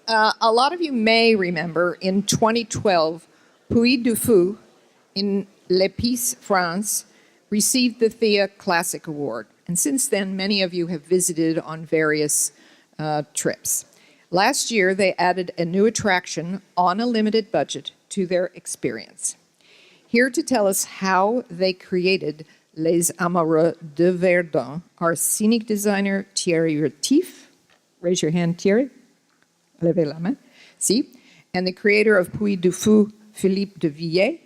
a lot of you may remember in 2012, Puy du Fou in L'Épice, France, received the Thea Classic Award. And since then, many of you have visited on various trips. Last year, they added a new attraction on a limited budget to their experience. Here to tell us how they created Les Amoureux de Verdun are scenic designer Thierry Retif. Raise your hand, Thierry. Levez la main. Si. And the creator of Puy du Fou, Philippe de Villiers.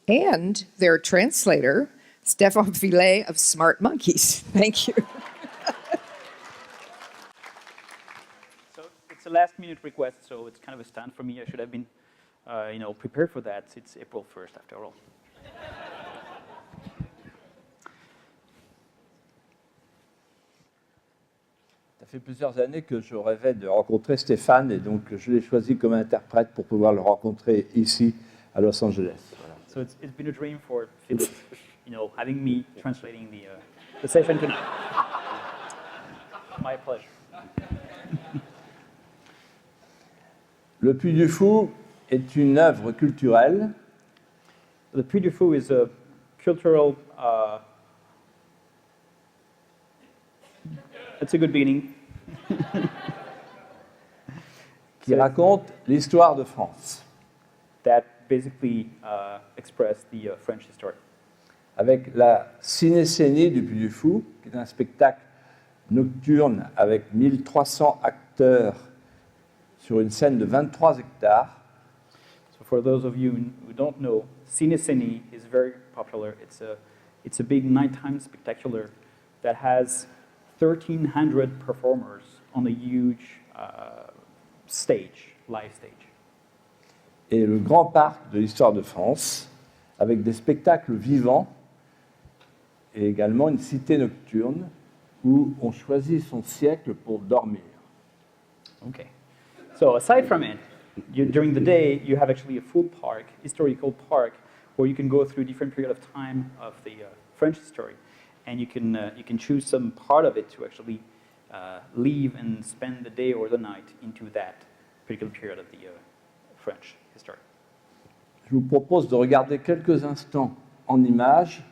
And their translator, Stéphane Filet of Smart Monkeys. Thank you. So it's a last-minute request, so it's kind of a stunt for me. I should have been, prepared for that. It's April 1st, after all. Ça fait plusieurs années que je rêvais de rencontrer Stéphane et donc je l'ai choisi comme interprète pour pouvoir le rencontrer ici à Los Angeles. Voilà. So it's been a dream for Philippe, having me translating the session tonight. My pleasure. Le Puy du Fou est une œuvre culturelle. The Puy du Fou is a cultural. That's a good beginning. Qui raconte l'histoire de France. That basically express the French history. Avec la Cinécénie du Puy du Fou, qui est un spectacle nocturne avec 1300 acteurs sur une scène de 23 hectares. So for those of you who don't know, Cinécénie is very popular. It's a big nighttime spectacular that has 1,300 performers on a huge live stage. Et le grand parc de l'histoire de France, avec des spectacles vivants et également une cité nocturne où on choisit son siècle pour dormir. Okay. So aside from it, during the day, you have actually a full park, historical park, where you can go through different period of time of the French history. And you can choose some part of it to actually leave and spend the day or the night into that particular period of the French history. Je vous propose de regarder quelques instants en images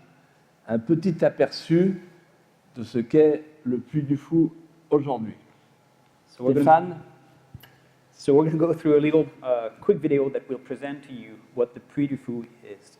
un petit aperçu de ce qu'est le Puy du Fou aujourd'hui. Stéphane? So we're going to go through a little quick video that will present to you what the Puy du Fou is.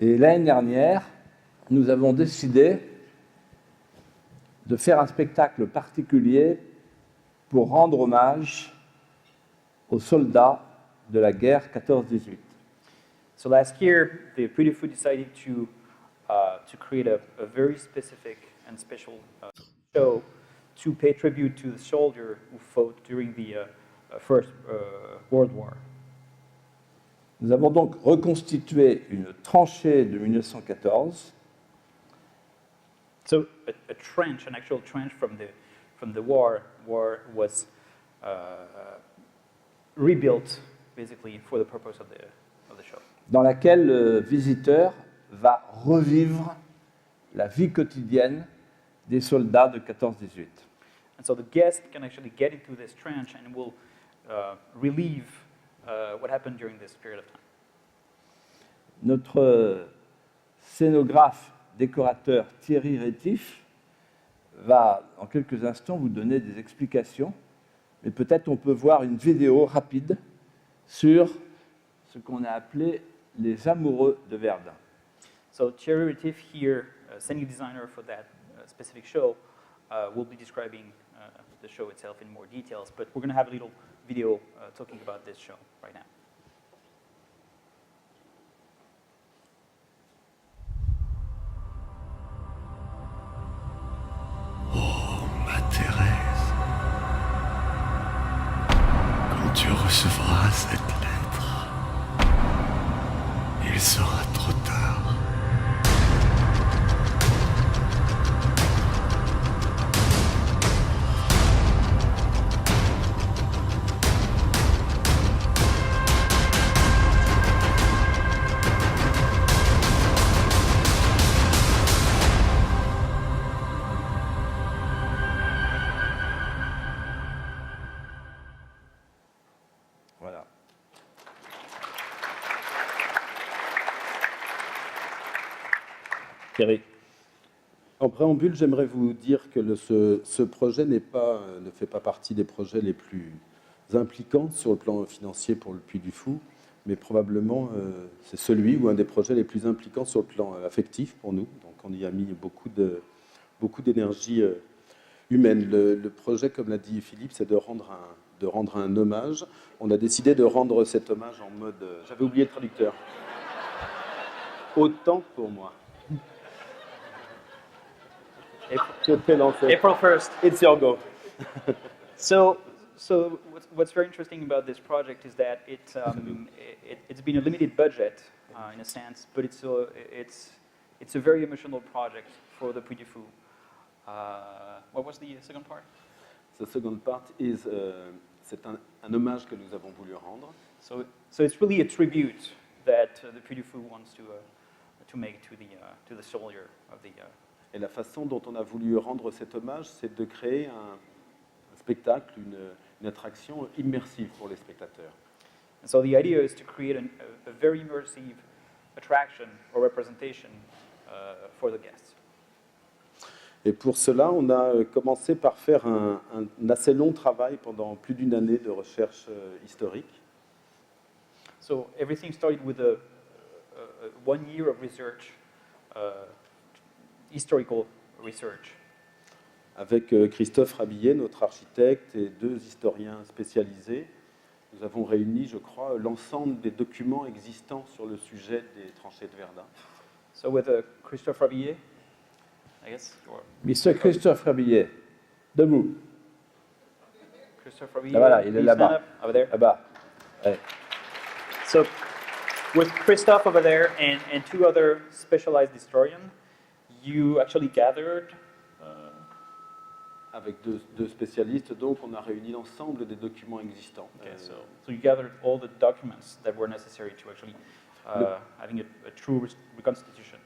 Et l'année dernière, nous avons décidé de faire un spectacle particulier pour rendre hommage aux soldats de la guerre 14-18. So last year, the Puy du Fou decided to create a very specific and special show to pay tribute to the soldier who fought during the First World War. Nous avons donc reconstitué une tranchée de 1914. So a trench, an actual trench from the war was rebuilt basically for the purpose of the show. Dans laquelle le visiteur va revivre la vie quotidienne des soldats de 14-18. And so the guest can actually get into this trench and will relieve what happened during this period of time. Notre scénographe, décorateur Thierry Rétif va, en quelques instants, vous donner des explications. Mais peut-être on peut voir une vidéo rapide sur ce qu'on a appelé les amoureux de Verdun. So Thierry Rétif here, scenic designer for that specific show, will be describing the show itself in more details, but we're going to have a little video talking about this show right now. Ma Thérèse, quand tu recevras cette lettre, il sera trop tard. Voilà. Thierry. En préambule, j'aimerais vous dire que ce projet ne fait pas partie des projets les plus impliquants sur le plan financier pour le Puy du Fou, mais probablement c'est celui ou un des projets les plus impliquants sur le plan affectif pour nous. Donc on y a mis beaucoup d'énergie humaine. Le projet, comme l'a dit Philippe, c'est de rendre un hommage. On a décidé de rendre cet hommage en mode... J'avais oublié le traducteur. Autant pour moi. Je te lancer. April 1st. It's your go. So what's very interesting about this project is that it's been a limited budget in a sense, but it's a very emotional project for the Puy du Fou. What was the second part? The second part is c'est un hommage que nous avons voulu rendre. So it's really a tribute that the Puy du Fou wants to make to the soldier of the. Et la façon dont on a voulu rendre cet hommage, c'est de créer un spectacle, une attraction immersive pour les spectateurs. And so the idea is to create a very immersive attraction or representation for the guests. Et pour cela, on a commencé par faire un assez long travail pendant plus d'une année de recherche historique. So everything started with a 1 year of research, historical research. Avec Christophe Rabillet, notre architecte, et 2 historiens spécialisés, nous avons réuni, je crois, l'ensemble des documents existants sur le sujet des tranchées de Verdun. So with Christophe Rabillet, I guess, or Mr. Christophe Rabillet, debout, Christophe Rabillet. Ah, voilà, il est please là-bas. stand up, over there. là-bas. Ouais. So with Christophe over there and 2 other specialized historians, you actually gathered. Avec deux spécialistes, donc on a réuni l'ensemble des documents existants. Okay, so you gathered all the documents that were necessary to actually having a true reconstitution.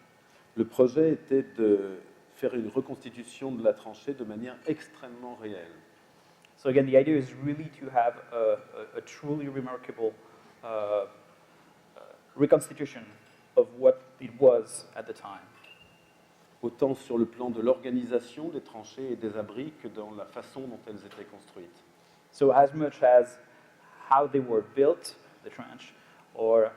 Le projet était de faire une reconstitution de la tranchée de manière extrêmement réelle. So again, the idea is really to have a truly remarkable reconstitution of what it was at the time. Autant sur le plan de l'organisation des tranchées et des abris que dans la façon dont elles étaient construites. So as much as how they were built, the trench, or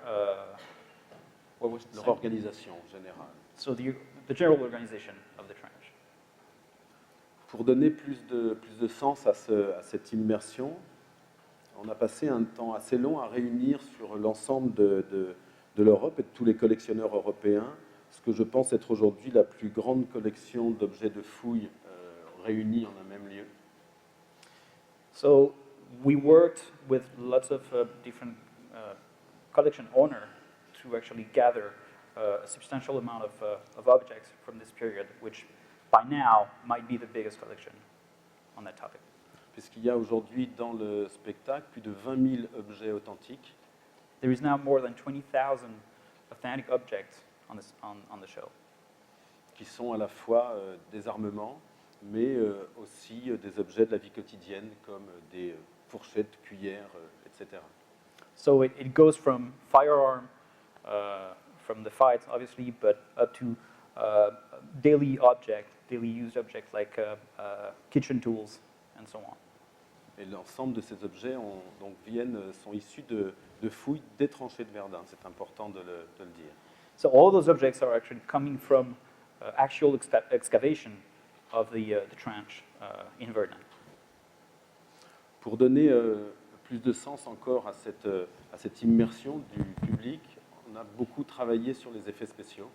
what was Leur organisation en général. so the general organization of the trench. Pour donner plus de sens à cette immersion, on a passé un temps assez long à réunir sur l'ensemble de l'Europe et de tous les collectionneurs européens ce que je pense être aujourd'hui la plus grande collection d'objets de fouilles réunis en un même lieu. So we worked with lots of different collection owners to actually gather a substantial amount of objects from this period, which by now might be the biggest collection on that topic. Puisqu'il y a aujourd'hui dans le spectacle plus de 20 000 objets authentiques. There is now more than 20,000 authentic objects on the show. Qui sont à la fois des armements, mais aussi des objets de la vie quotidienne, comme des fourchettes, cuillères, etc. So it goes from firearm, from the fights, obviously, but up to daily used objects like kitchen tools and so on. Et l'ensemble de ces objets sont issus de fouilles des tranchées de Verdun. C'est important de le dire. So all those objects are actually coming from actual excavation of the trench in Verdun. Pour donner plus de sens encore à cette immersion du public, on a beaucoup travaillé sur les effets spéciaux.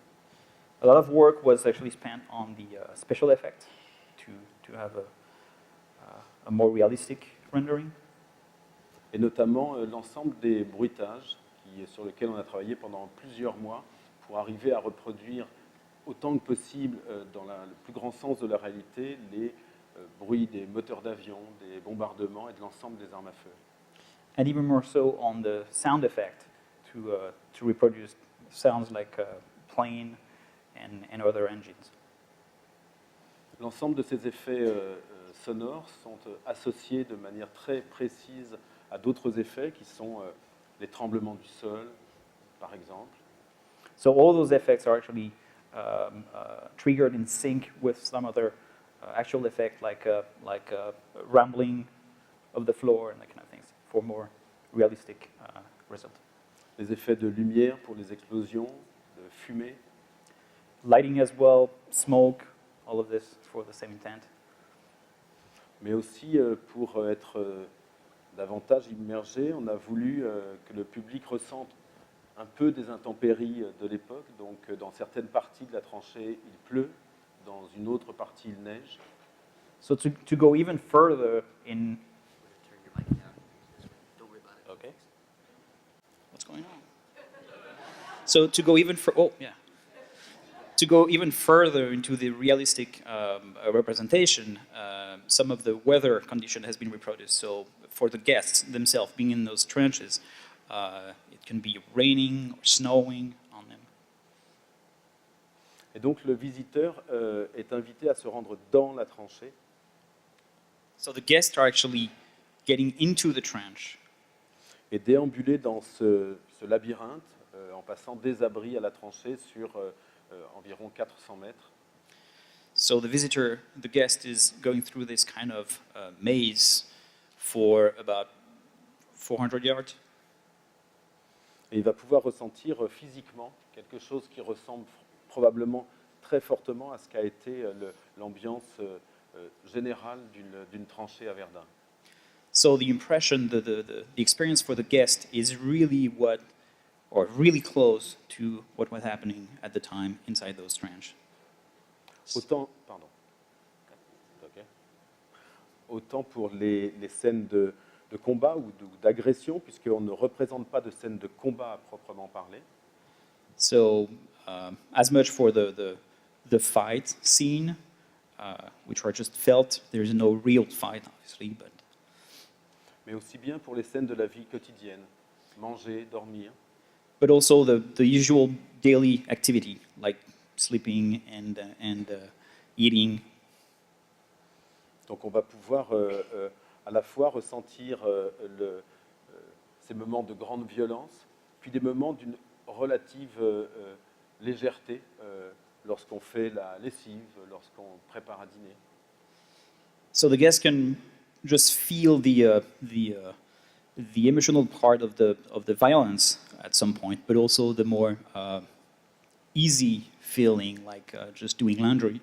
A lot of work was actually spent on the special effects to have a more realistic rendering. Et notamment l'ensemble des bruitages sur lesquels on a travaillé pendant plusieurs mois pour arriver à reproduire autant que possible, dans le plus grand sens de la réalité, les bruits des moteurs d'avion, des bombardements et de l'ensemble des armes à feu. And even more so on the sound effect to reproduce sounds like a plane and other engines. L'ensemble de ces effets sonores sont associés de manière très précise à d'autres effets qui sont les tremblements du sol, par exemple. So all those effects are actually triggered in sync with some other actual effect, like rumbling of the floor and that kind of things, for more realistic result. Les effets de lumière pour les explosions, de fumée, Lighting as well, smoke, all of this for the same intent. mais aussi pour être davantage immergé, on a voulu que le public ressente un peu des intempéries de l'époque. Donc dans certaines parties de la tranchée, il pleut, dans une autre partie, il neige. So to go even further in... Okay. What's going on? So to go even to go even further into the realistic representation, some of the weather condition has been reproduced. So for the guests themselves being in those trenches, it can be raining or snowing on them. Et donc le visiteur est invité à se rendre dans la tranchée. So the guests are actually getting into the trench Et déambuler dans ce labyrinthe en passant des abris à la tranchée sur environ 400 mètres. So the guest is going through this kind of maze for about 400 yards. Et il va pouvoir ressentir physiquement quelque chose qui ressemble probablement très fortement à ce qu'a été l'ambiance générale d'une tranchée à Verdun. So the impression, the experience for the guest is really really close to what was happening at the time inside those trenches. Autant pour les scènes de combat ou d'agression, puisqu'on ne représente pas de scènes de combat à proprement parler. So as much for the fight scene, which are just felt. There is no real fight, obviously, but. Mais aussi bien pour les scènes de la vie quotidienne, manger, dormir. But also the usual daily activity, like sleeping and eating. Donc on va pouvoir à la fois ressentir ces moments de grande violence, puis des moments d'une relative légèreté lorsqu'on fait la lessive, lorsqu'on prépare à dîner. So the guests can just feel the emotional part of the violence at some point, but also the more easy feeling, like just doing laundry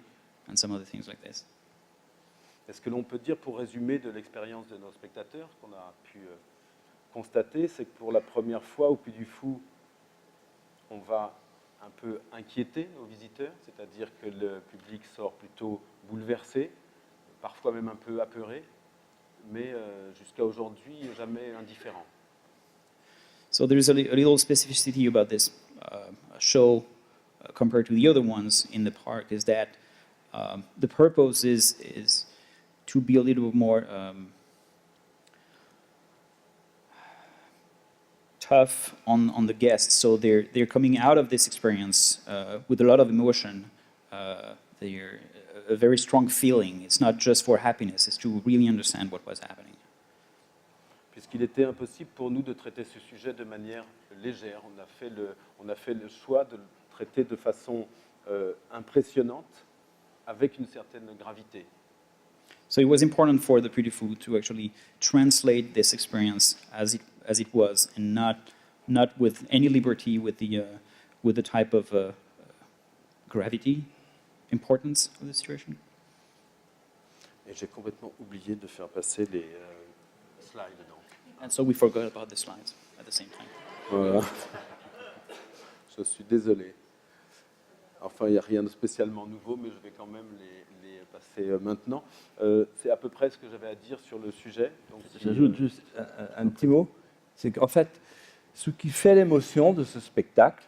and some other things like this. Et ce que l'on peut dire pour résumer de l'expérience de nos spectateurs, qu'on a pu constater, c'est que pour la première fois au Puy du Fou, on va un peu inquiéter nos visiteurs, c'est-à-dire que le public sort plutôt bouleversé, parfois même un peu apeuré, mais jusqu'à aujourd'hui jamais indifférent. So there's a little specificity about this show compared to the other ones in the park, is that the purpose is to be a little more tough on the guests. So they're coming out of this experience with a lot of emotion. They're a very strong feeling. It's not just for happiness, it's to really understand what was happening. puisqu'il était impossible pour nous de traiter ce sujet de manière légère. On a fait le choix de le traiter de façon impressionnante, avec une certaine gravité. So it was important for the Puy du Fou to actually translate this experience as it was, and not with any liberty with the type of gravity, importance of the situation. Et j'ai complètement oublié de faire passer les slides dedans. And so we forgot about the slides at the same time. Voilà. Je suis désolé. Enfin, il n'y a rien de spécialement nouveau, mais je vais quand même les passer maintenant. C'est à peu près ce que j'avais à dire sur le sujet. Donc, J'ajoute juste un petit mot. C'est qu'en fait, ce qui fait l'émotion de ce spectacle,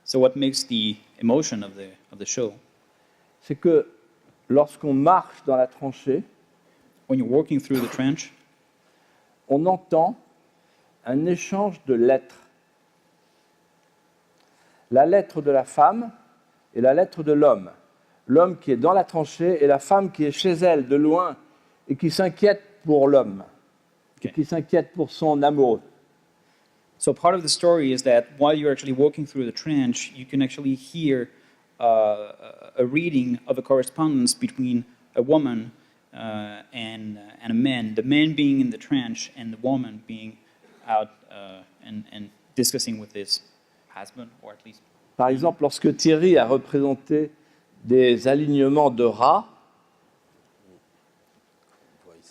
So what makes the emotion of the show? c'est que lorsqu'on marche dans la tranchée, When you're walking through the trench, on entend un échange de lettres. La lettre de la femme et la lettre de l'homme. L'homme qui est dans la tranchée et la femme qui est chez elle, de loin, et qui s'inquiète pour l'homme, et qui s'inquiète pour son amoureux. so part of the story is that while you're actually walking through the trench, you can actually hear a reading of a correspondence between a woman and a man. The man being in the trench and the woman being out and discussing with his husband, or at least. Par exemple, lorsque Thierry a représenté des alignements de rats,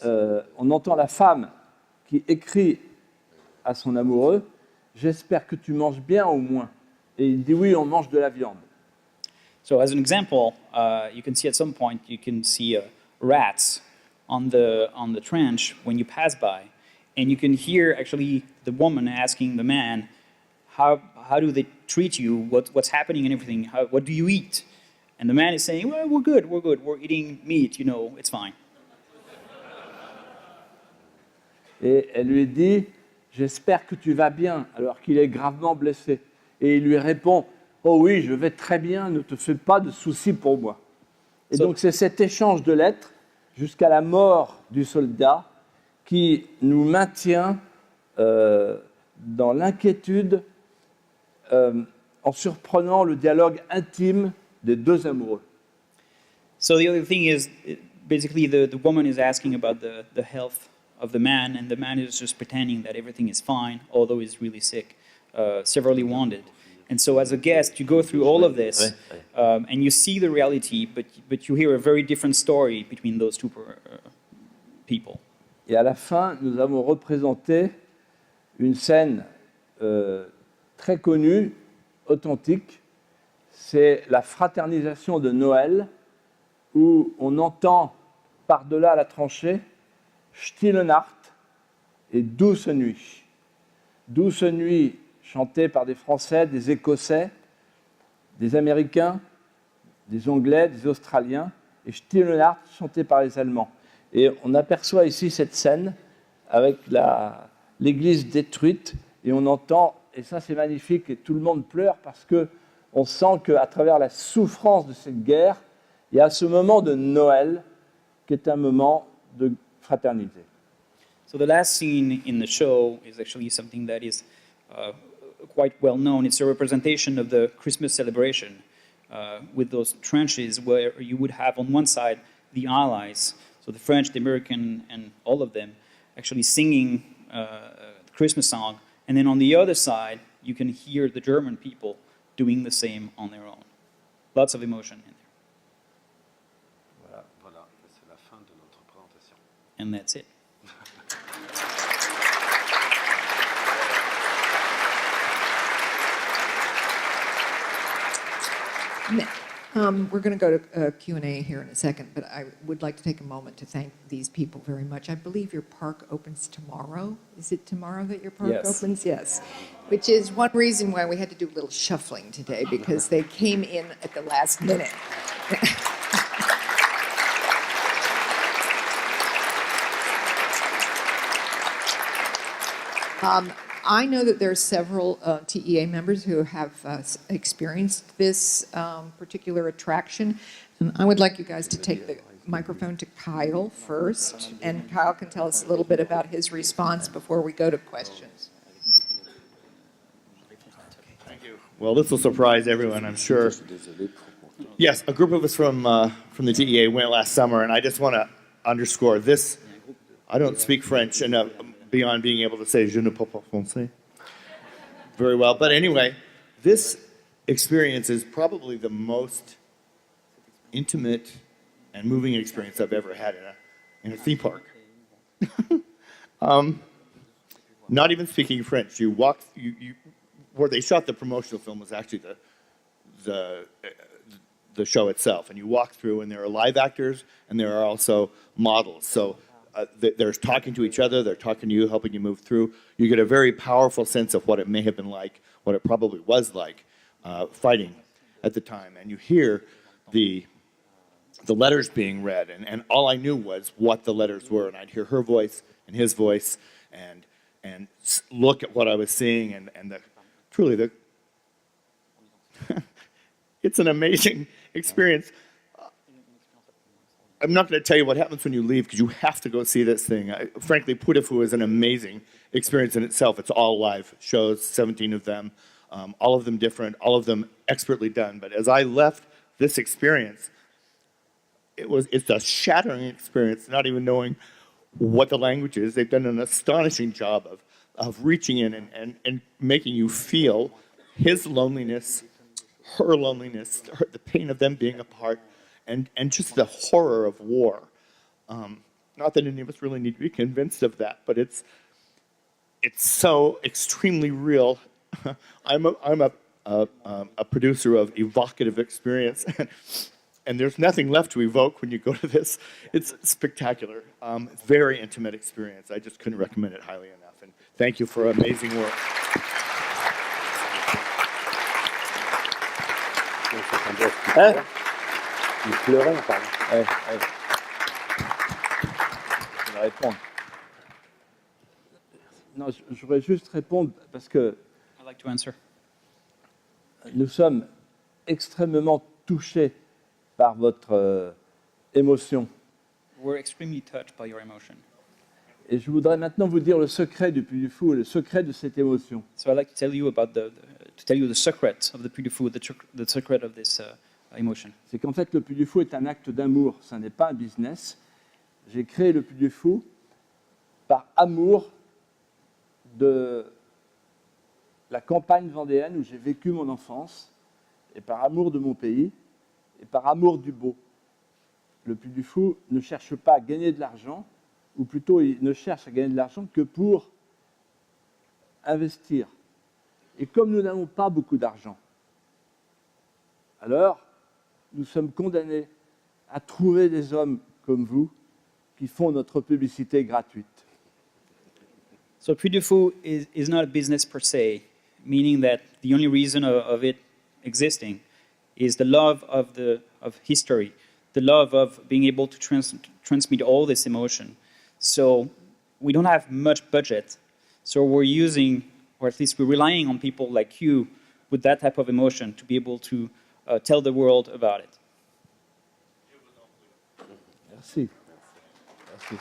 on entend la femme qui écrit à son amoureux « J'espère que tu manges bien au moins ». Et il dit « Oui, on mange de la viande ». So as an example, you can see at some point you can see rats on the trench when you pass by, and you can hear actually the woman asking the man, how do they treat you? What's happening and everything? What do you eat? And the man is saying, well, we're good. We're eating meat. It's fine. Et elle lui dit « J'espère que tu vas bien », alors qu'il est gravement blessé. Et il lui répond « Oh oui, je vais très bien, ne te fais pas de soucis pour moi ». Et donc c'est cet échange de lettres jusqu'à la mort du soldat qui nous maintient dans l'inquiétude en surprenant le dialogue intime des deux amoureux. So the other thing is, basically the woman is asking about the health of the man, and the man is just pretending that everything is fine, although he's really sick, severely wounded. And so as a guest, you go through all of this, and you see the reality, but you hear a very different story between those two people. Et à la fin, nous avons représenté une scène très connue, authentique. C'est la fraternisation de Noël, où on entend par-delà la tranchée Stille Nacht et Douce Nuit. Douce Nuit chantée par des Français, des Écossais, des Américains, des Anglais, des Australiens, et Stille Nacht chantée par les Allemands. Et on aperçoit ici cette scène avec l'église détruite, et on entend, et ça c'est magnifique, et tout le monde pleure parce qu'on sent qu'à travers la souffrance de cette guerre, il y a ce moment de Noël qui est un moment de fraternité. So the last scene in the show is actually something that is quite well known. It's a representation of the Christmas celebration with those trenches where you would have on one side the Allies, so the French, the American, and all of them actually singing the Christmas song. And then on the other side, you can hear the German people doing the same on their own. Lots of emotion in there. Voilà, c'est la fin de notre présentation. And that's it. We're going to go to Q&A here in a second, but I would like to take a moment to thank these people very much. I believe your park opens tomorrow. Is it tomorrow that your park Yes. opens? Yes. Which is one reason why we had to do a little shuffling today, because they came in at the last minute. I know that there are several TEA members who have experienced this particular attraction, and I would like you guys to take the microphone to Kyle first, and Kyle can tell us a little bit about his response before we go to questions. Well, this will surprise everyone, I'm sure. Yes, a group of us from the TEA went last summer, and I just want to underscore this. I don't speak French, and beyond being able to say "je ne parle pas français" very well. But anyway, this experience is probably the most intimate and moving experience I've ever had in a theme park. Not even speaking French, you walk. Where they shot the promotional film was actually the show itself, and you walk through, and there are live actors, and there are also models. So they're talking to each other, they're talking to you, helping you move through. You get a very powerful sense of what it may have been like, what it probably was like, fighting at the time. And you hear the letters being read, and all I knew was what the letters were, and I'd hear her voice and his voice, and look at what I was seeing, and truly it's an amazing experience. I'm not going to tell you what happens when you leave, because you have to go see this thing. Frankly, Puy du Fou is an amazing experience in itself. It's all live shows, 17 of them, all of them different, all of them expertly done. But as I left this experience, it's a shattering experience, not even knowing what the language is. They've done an astonishing job of reaching in and making you feel his loneliness, her loneliness, the pain of them being apart, and just the horror of war. Not that any of us really need to be convinced of that, but it's so extremely real. I'm a producer of evocative experience, and there's nothing left to evoke when you go to this. It's spectacular. Very intimate experience. I just couldn't recommend it highly enough. And thank you for amazing work. Hein? Il pleurait, pardon. Ouais, ouais. Je vais répondre. Non, je voudrais juste répondre parce que I'd like to answer. nous sommes extrêmement touchés par votre émotion. We're extremely touched by your emotion. Et je voudrais maintenant vous dire le secret du Puy du Fou, le secret de cette émotion. So I'd like to tell you about the secret of the Puy du Fou, the secret of this emotion. C'est qu'en fait, le Puy du Fou est un acte d'amour, ça n'est pas un business. J'ai créé le Puy du Fou par amour de la campagne vendéenne où j'ai vécu mon enfance, et par amour de mon pays, et par amour du beau. Le Puy du Fou ne cherche pas à gagner de l'argent, ou plutôt il ne cherche à gagner de l'argent que pour investir. Et comme nous n'avons pas beaucoup d'argent, alors nous sommes condamnés à trouver des hommes comme vous qui font notre publicité gratuite. So Puy du Fou is not a business per se, meaning that the only reason of it existing is the love of history, the love of being able to transmit all this emotion. So we don't have much budget, so we're using, or at least we're relying on people like you with that type of emotion to be able to tell the world about it. Merci. Merci.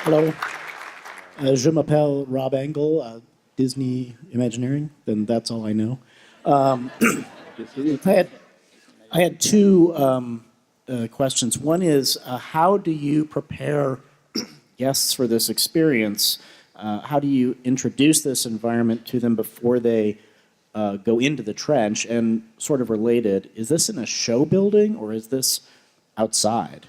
Hello. Je m'appelle Rob Engel, Disney Imagineering, then that's all I know. I had two questions. One is, how do you prepare guests for this experience? How do you introduce this environment to them before they go into the trench? And sort of related, is this in a show building or is this outside?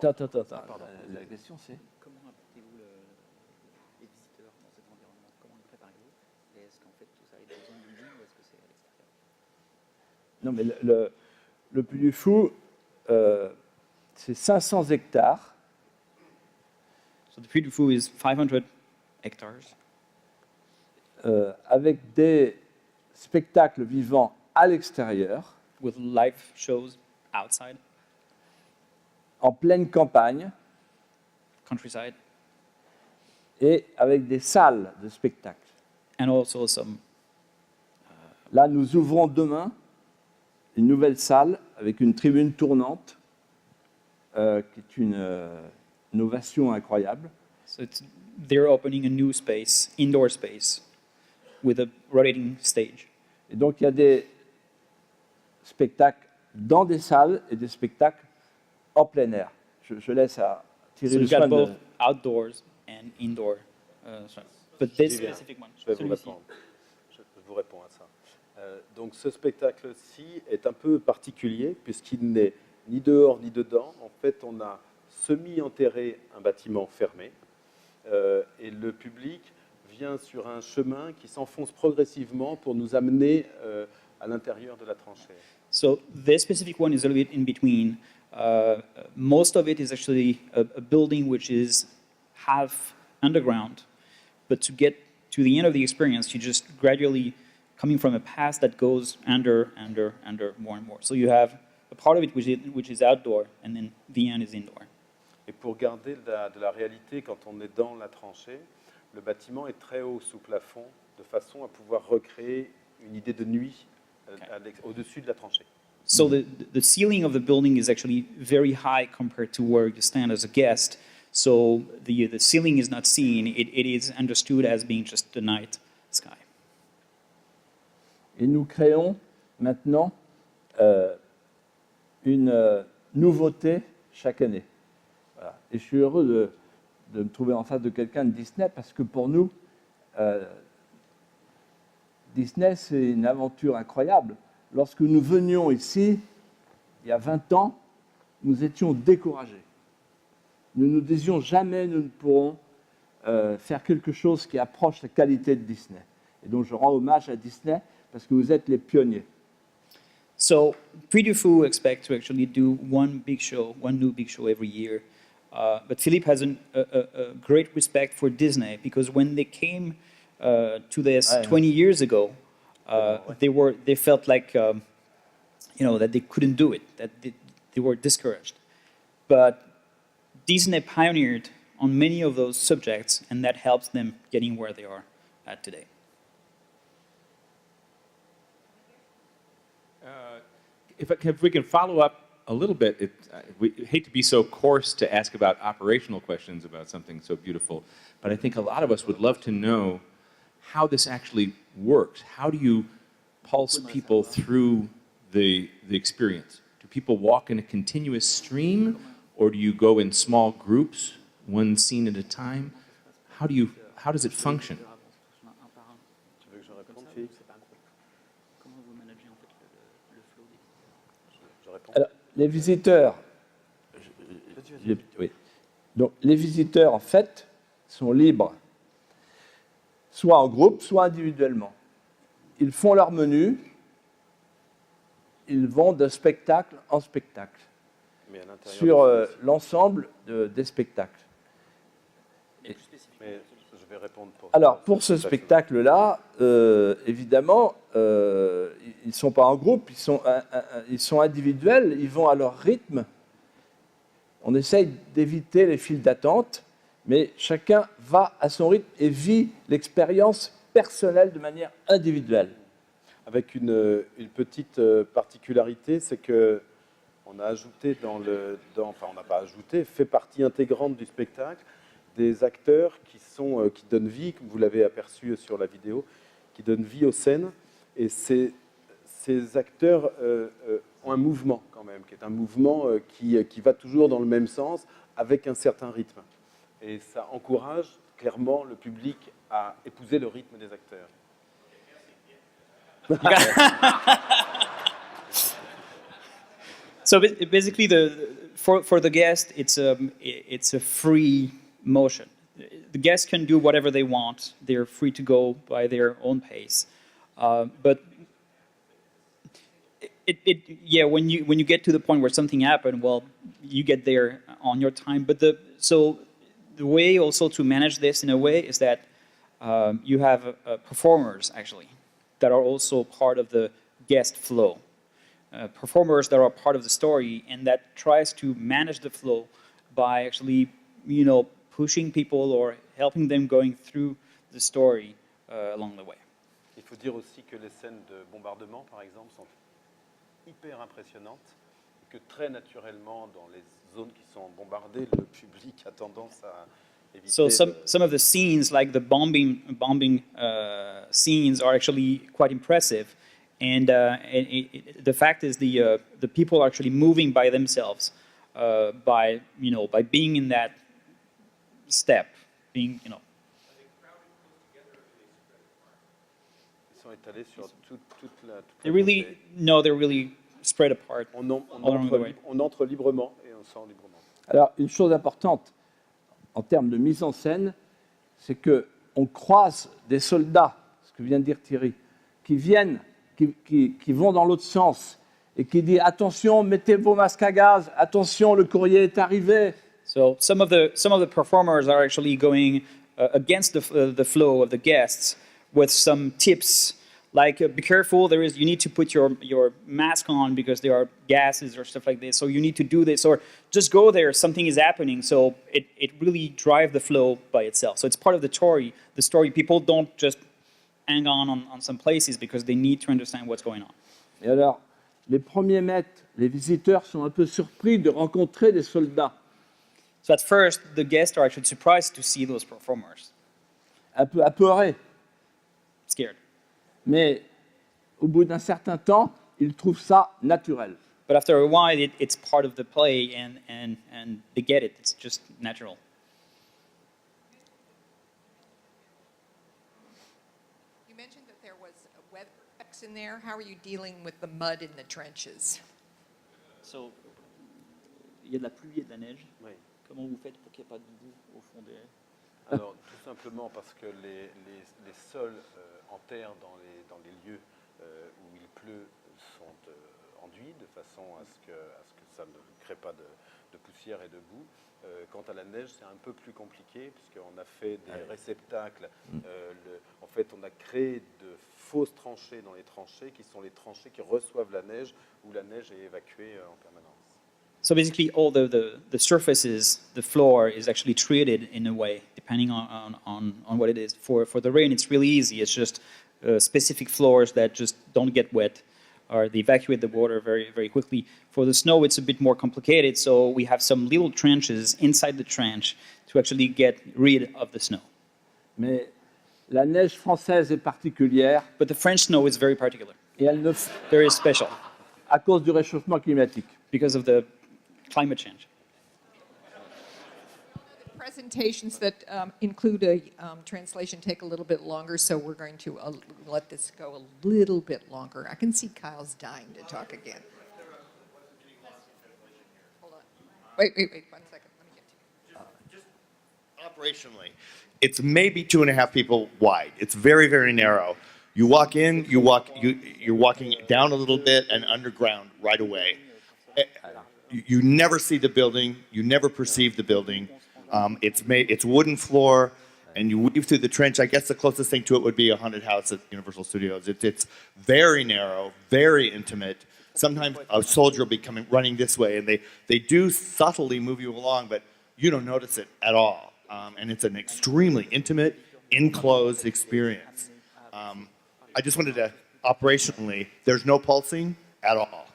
Attends. La question c'est comment apportez-vous les visiteurs dans cet environnement? Comment le préparez-vous? Et est-ce qu'en fait tout ça est dans une building ou est-ce que c'est à l'extérieur? Non, mais le Puy du Fou, c'est 500 hectares. So the Puy du Fou is 500 hectares. Avec des spectacles vivants à l'extérieur, With live shows outside, en pleine campagne, countryside, et avec des salles de spectacle. and also some. Là, nous ouvrons demain une nouvelle salle avec une tribune tournante, qui est une innovation incroyable. So they're opening a new space, indoor space, with a rotating stage. Et donc, il y a des spectacles dans des salles et des spectacles en plein air. Je laisse à Thierry So le you've got soin both de... outdoors and indoor. But this Julien, specific one, Je vais vous celui-ci. répondre. Je vous réponds à ça. Donc ce spectacle-ci est un peu particulier puisqu'il n'est ni dehors ni dedans. En fait, on a semi-enterré un bâtiment fermé et le public vient sur un chemin qui s'enfonce progressivement pour nous amener à l'intérieur de la tranchée. So this specific one is a little bit in between. Most of it is actually a building which is half underground, but to get to the end of the experience, you just gradually coming from a path that goes under more and more. So you have a part of it which is outdoor, and then the end is indoor. Et pour garder de la réalité quand on est dans la tranchée, le bâtiment est très haut sous plafond, de façon à pouvoir recréer une idée de nuit au-dessus de la tranchée. So the ceiling of the building is actually very high compared to where you stand as a guest. So the ceiling is not seen, it is understood as being just the night sky. Et nous créons maintenant une nouveauté chaque année. Voilà. Et je suis heureux de me trouver en face de quelqu'un de Disney parce que pour nous, Disney, c'est une aventure incroyable. Lorsque nous venions ici, il y a 20 ans, nous étions découragés. Nous nous disions jamais nous ne pourrons faire quelque chose qui approche la qualité de Disney. Et donc je rends hommage à Disney parce que vous êtes les pionniers. So Puy du Fou expect to actually do one new big show every year. But Philippe has a great respect for Disney because when they came to this 20 years ago, they felt like that they couldn't do it, that they were discouraged. But Disney pioneered on many of those subjects, and that helps them getting where they are at today. If we can follow up a little bit, we hate to be so coarse to ask about operational questions about something so beautiful, but I think a lot of us would love to know how this actually works. How do you pulse people through the experience? Do people walk in a continuous stream, or do you go in small groups, one scene at a time? How does it function? Tu veux que je réponde, Philippe? Comment vous managez en fait le flow des... Je réponds. Alors, les visiteurs, oui. Donc, les visiteurs, en fait, sont libres, soit en groupe, soit individuellement. Ils font leur menu, ils vont de spectacle en spectacle, Mais à l'intérieur sur de celui-ci. l'ensemble des spectacles. Mais je vais répondre pour Alors, pour ce spectacle-là, évidemment, ils ne sont pas en groupe, ils sont individuels, ils vont à leur rythme. On essaye d'éviter les files d'attente, mais chacun va à son rythme et vit l'expérience personnelle de manière individuelle. Avec une petite particularité, c'est que on a ajouté enfin on n'a pas ajouté, fait partie intégrante du spectacle, des acteurs qui donnent vie, comme vous l'avez aperçu sur la vidéo, qui donnent vie aux scènes. Et ces acteurs ont un mouvement quand même, qui est un mouvement qui va toujours dans le même sens, avec un certain rythme. Et ça encourage clairement le public à épouser le rythme des acteurs. So basically, for the guest, it's a free motion. The guests can do whatever they want. They're free to go by their own pace. But when you get to the point where something happened, well, you get there on your time. But the way also to manage this in a way is that you have performers actually that are also part of the guest flow. Performers that are part of the story and that tries to manage the flow by actually, pushing people or helping them going through the story along the way. Il faut dire aussi que les scènes de bombardement, par exemple, sont hyper impressionnantes et que très naturellement, dans les zones qui sont bombardées, le public a tendance à éviter. So some of the scenes, like the bombing scenes, are actually quite impressive, and the fact is the people are actually moving by themselves, by being in that step, being. Ils sont étalés sur toute la They're really spread apart. on along the way. entre librement et on sort librement. Alors, une chose importante en termes de mise en scène, c'est qu'on croise des soldats, ce que vient de dire Thierry, qui viennent, qui vont dans l'autre sens et qui disent attention, mettez vos masques à gaz, attention, le courrier est arrivé. So some of the performers are actually going against the flow of the guests with some tips, like be careful. You need to put your mask on because there are gases or stuff like this. So you need to do this, or just go there. Something is happening. So it really drives the flow by itself. So it's part of the story. The story. People don't just hang on some places because they need to understand what's going on. Et alors, les premiers mètres, les visiteurs sont un peu surpris de rencontrer des soldats, So at first, the guests are actually surprised to see those performers, un peu apeurés. scared. Mais au bout d'un certain temps, ils trouvent ça naturel. But after a while, it's part of the play, and they get it. It's just natural. You mentioned that there was a weather effects in there. How are you dealing with the mud in the trenches? So, il y a de la pluie et de la neige. Oui. Comment vous faites pour qu'il n'y ait pas de boue au fond des... Alors, tout simplement parce que les sols en terre dans les lieux où il pleut sont enduits de façon à ce que ça ne crée pas de poussière et de boue. Quant à la neige, c'est un peu plus compliqué puisqu'on a fait des réceptacles. En fait, on a créé de fausses tranchées dans les tranchées qui sont les tranchées qui reçoivent la neige où la neige est évacuée en permanence. So basically, all the surfaces, the floor is actually treated in a way, depending on what it is. For the rain, it's really easy. It's just specific floors that just don't get wet, or they evacuate the water very, very quickly. For the snow, it's a bit more complicated, so we have some little trenches inside the trench to actually get rid of the snow. Mais la neige française est particulière But the French snow is very particular, et elle ne very special, à cause du réchauffement climatique. because of the climate change. Presentations that include a translation take a little bit longer, so we're going to let this go a little bit longer. I can see Kyle's dying to talk again. Hold on. Wait, 1 second. Let me get to you. Just operationally, it's maybe 2.5 people wide. It's very, very narrow. You walk in, you're walking down a little bit and underground right away. You never see the building. You never perceive the building. It's wooden floor, and you weave through the trench. I guess the closest thing to it would be a haunted house at Universal Studios. It's very narrow, very intimate. Sometimes a soldier will be running this way, and they do subtly move you along, but you don't notice it at all. And it's an extremely intimate, enclosed experience. I just wanted to, operationally, there's no pulsing at all.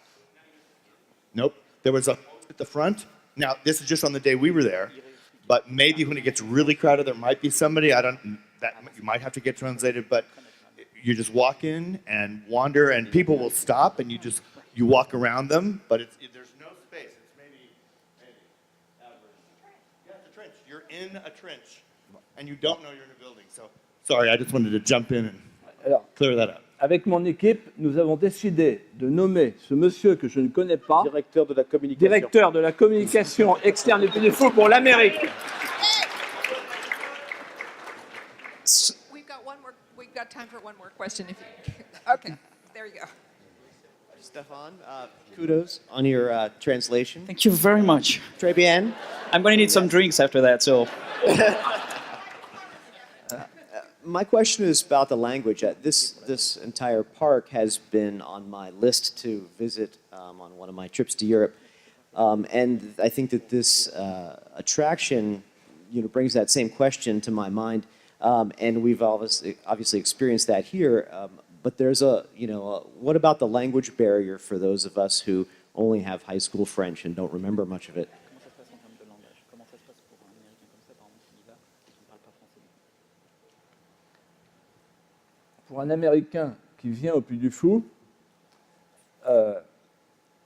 Nope. There was a pulse at the front. Now, this is just on the day we were there, but maybe when it gets really crowded, there might be somebody. You might have to get translated, but you just walk in and wander, and people will stop, and you walk around them, but there's no space. It's maybe yeah, it's a trench. You're in a trench, and you don't know you're in a building. So, sorry, I just wanted to jump in and Alors, clear that up. avec mon équipe, nous avons décidé de nommer ce monsieur que je ne connais pas Directeur de la communication. directeur de la communication externe du Puy du Fou pour l'Amérique. We've got time for one more question. If you, okay, there you go. Stefan, kudos on your translation. Thank you very much. Très bien. I'm going to need some drinks after that, so. My question is about the language. This entire park has been on my list to visit on one of my trips to Europe. And I think that this attraction brings that same question to my mind, and we've obviously experienced that here. But there's what about the language barrier for those of us who only have high school French and don't remember much of it? Comment ça se passe en termes de langage? Comment ça se passe pour un Américain comme ça, par exemple, qui y va et qui ne parle pas français? Pour un Américain qui vient au Puy du Fou,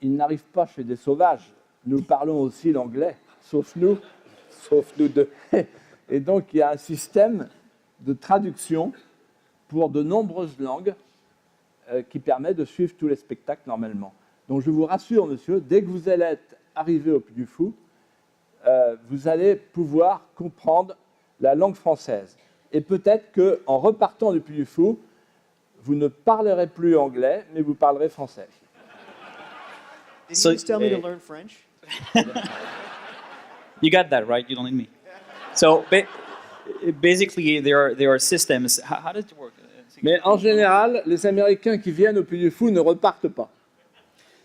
il n'arrive pas chez des sauvages. Nous parlons aussi l'anglais, sauf nous deux. Et donc, il y a un système de traduction pour de nombreuses langues qui permet de suivre tous les spectacles normalement. Donc, je vous rassure, monsieur, dès que vous allez être arrivé au Puy du Fou, vous allez pouvoir comprendre la langue française. Et peut-être qu'en repartant du Puy du Fou, vous ne parlerez plus anglais, mais vous parlerez français. Did you just tell me to learn French? You got that, right? You don't need me. So basically, there are systems. How does it work? Mais en général, les Américains qui viennent au Puy du Fou ne repartent pas.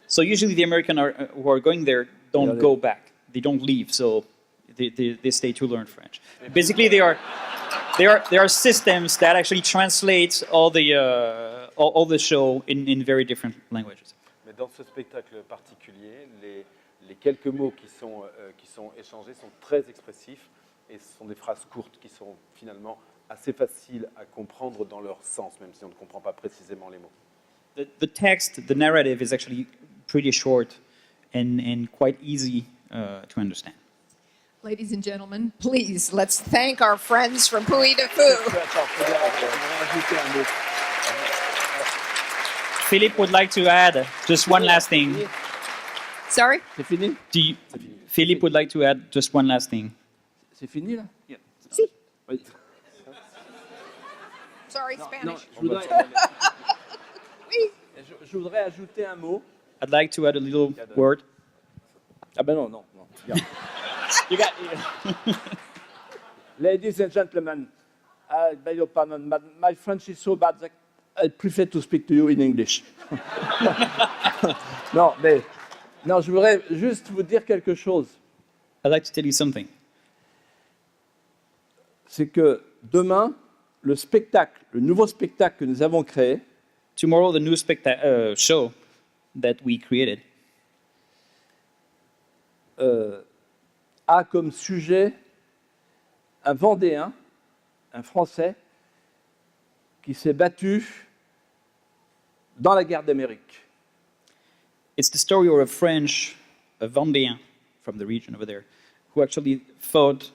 So usually the Americans who are going there don't go back. They don't leave. So they stay to learn French. Basically, there are systems that actually translate all the show in very different languages. Mais dans ce spectacle particulier, les quelques mots qui sont échangés sont très expressifs et ce sont des phrases courtes qui sont finalement assez faciles à comprendre dans leur sens, même si on ne comprend pas précisément les mots. The text, the narrative is actually pretty short and quite easy to understand. Ladies and gentlemen, please, let's thank our friends from Puy du Fou. Philip would like to add just one last thing. Sorry? C'est fini? Philip would like to add just one last thing. C'est fini, là? Yeah. Si. Oui. Sorry, Spanish. Oui. Je voudrais ajouter un mot. I'd like to add a little word. Ah ben non. You got. Ladies and gentlemen, I beg your pardon, but my French is so bad that I prefer to speak to you in English. Non, je voudrais juste vous dire quelque chose. I'd like to tell you something. C'est que demain, le nouveau spectacle que nous avons créé, Tomorrow, the new show that we created a comme sujet un Vendéen, un Français, qui s'est battu dans la guerre d'Amérique. It's the story of a Vendéen from the region over there, who actually fought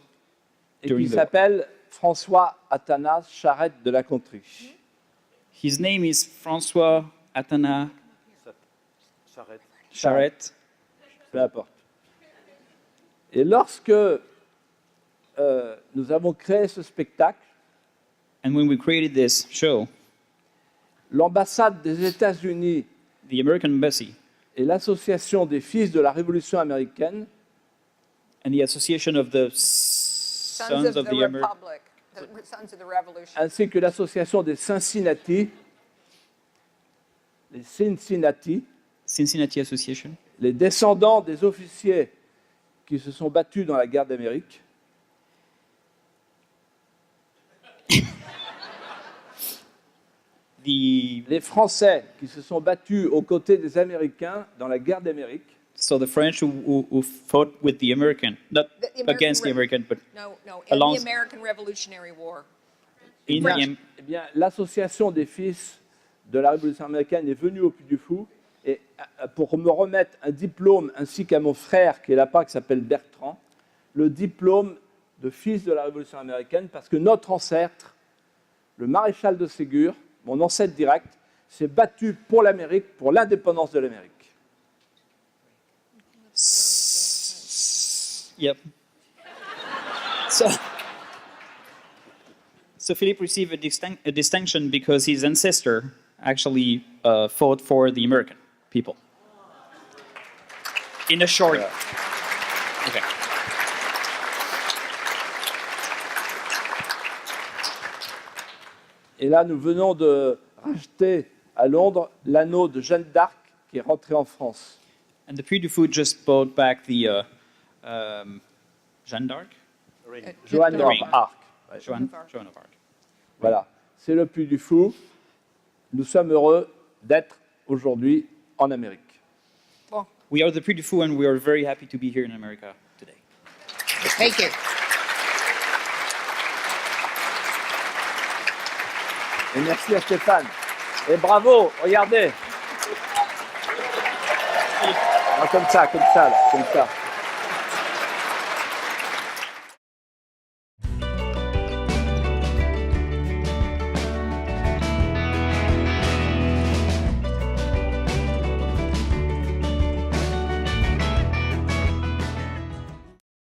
Et during qui the. s'appelle François Athanase Charette de la Contrie. His name is François Athanase Charette. Peu importe. Et lorsque nous avons créé ce spectacle, And when we created this show, l'ambassade des États-Unis the American Embassy et l'association des fils de la Révolution américaine and the Association of the Sons of the Republic, the Sons of the Revolution. ainsi que l'association des Cincinnati, les Cincinnati, Association, les descendants des officiers qui se sont battus dans la guerre d'Amérique, les Français qui se sont battus aux côtés des Américains dans la guerre d'Amérique, so the French who fought with the American, not The American against the American, but No, in Along- the American Revolutionary War. in eh bien, l'association des fils de la Révolution américaine est venue au Puy du Fou et pour me remettre un diplôme ainsi qu'à mon frère qui est là-bas, qui s'appelle Bertrand, le diplôme de fils de la Révolution américaine, parce que notre ancêtre, le maréchal de Ségur, mon ancêtre direct, s'est battu pour l'Amérique, pour l'indépendance de l'Amérique. Yep. So Philip received a distinction because his ancestor actually fought for the American people. In a short. Okay. Et là, nous venons de racheter à Londres l'anneau de Jeanne d'Arc qui est rentré en France. And the Puy du Fou just bought back the Jeanne d'Arc. Joan of Arc. Ouais. Joan of Arc. Voilà, c'est le Puy du Fou. Nous sommes heureux d'être aujourd'hui en Amérique. We are the Puy du Fou, and we are very happy to be here in America today. Thank you. Et merci à Stéphane. Et bravo, regardez. Ah, comme ça, là, comme ça.